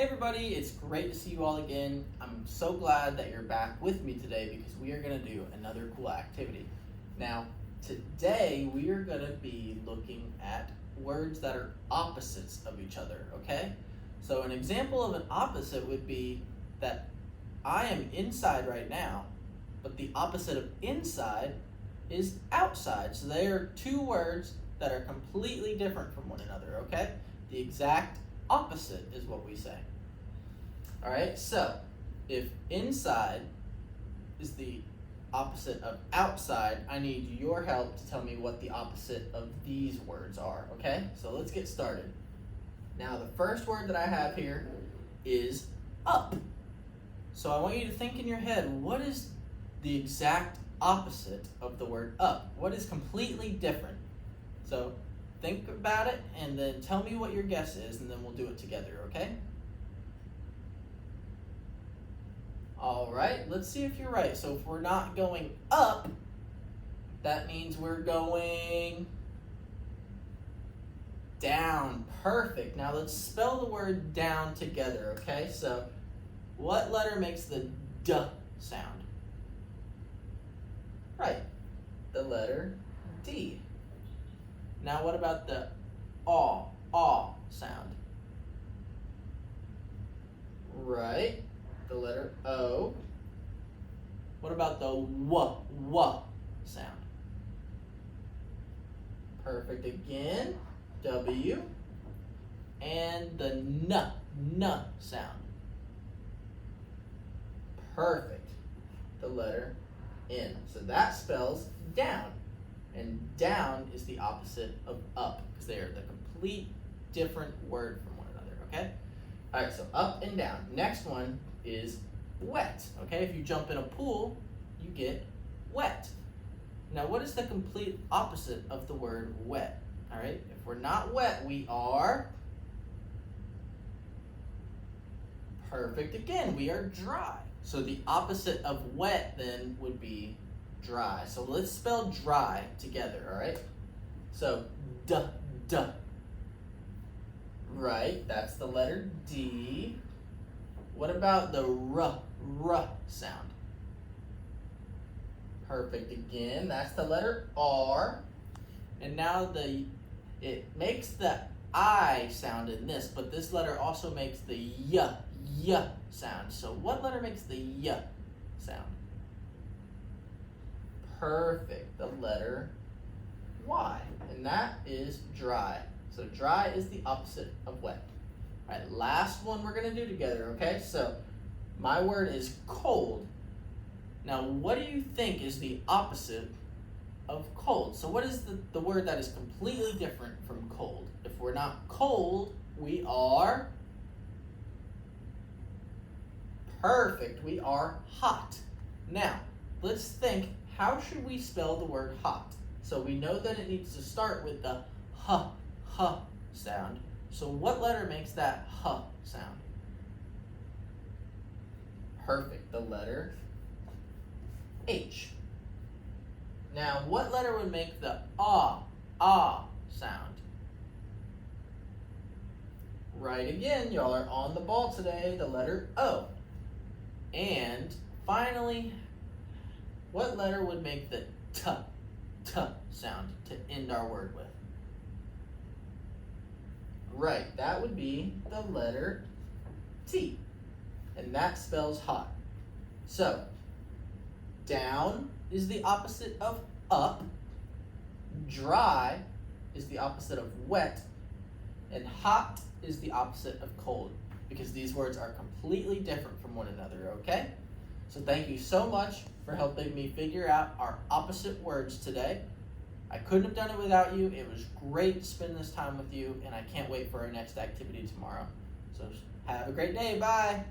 Hey everybody, it's great to see you all again. I'm so glad that you're back with me today because we are going to do another cool activity. Now, today we are going to be looking at words that are opposites of each other, okay? So an example of an opposite would be that I am inside right now, but the opposite of inside is outside. So they are two words that are completely different from one another, okay? The exact opposite is what we say. All right, so if inside is the opposite of outside, I need your help to tell me what the opposite of these words are, okay? So let's get started. Now, the first word that I have here is up. So I want you to think in your head, what is the exact opposite of the word up? What is completely different? So think about it and then tell me what your guess is, and then we'll do it together, okay? All right, let's see if you're right. So if we're not going up, that means we're going down. Perfect. Now let's spell the word down together, okay? So what letter makes the D sound? Right, the letter D. Now what about the aw sound? Right, the letter O. What about the w sound? Perfect again, W. And the n sound. Perfect, the letter N. So that spells down. And down is the opposite of up because they are the complete different word from one another, okay? All right, so up and down. Next one is wet, okay? If you jump in a pool, you get wet. Now, what is the complete opposite of the word wet? All right, if we're not wet, we are perfect again. We are dry. So the opposite of wet then would be dry. So let's spell dry together, all right? So d. Right, that's the letter D. What about the r sound? Perfect again, that's the letter R. And now it makes the I sound in this, but this letter also makes the y sound. So what letter makes the y sound? Perfect, the letter Y, and that is dry. So dry is the opposite of wet. All right, last one we're gonna do together, okay? So my word is cold. Now, what do you think is the opposite of cold? So what is the word that is completely different from cold? If we're not cold, we are perfect, we are hot. Now, let's think, how should we spell the word hot? So we know that it needs to start with the h sound. So what letter makes that h sound? Perfect, the letter H. Now, what letter would make the ah sound? Right again, y'all are on the ball today, the letter O. And finally, what letter would make the t sound to end our word with? Right, that would be the letter T. And that spells hot. So, down is the opposite of up, dry is the opposite of wet, and hot is the opposite of cold, because these words are completely different from one another, okay? So thank you so much for helping me figure out our opposite words today. I couldn't have done it without you. It was great to spend this time with you, and I can't wait for our next activity tomorrow. So have a great day. Bye.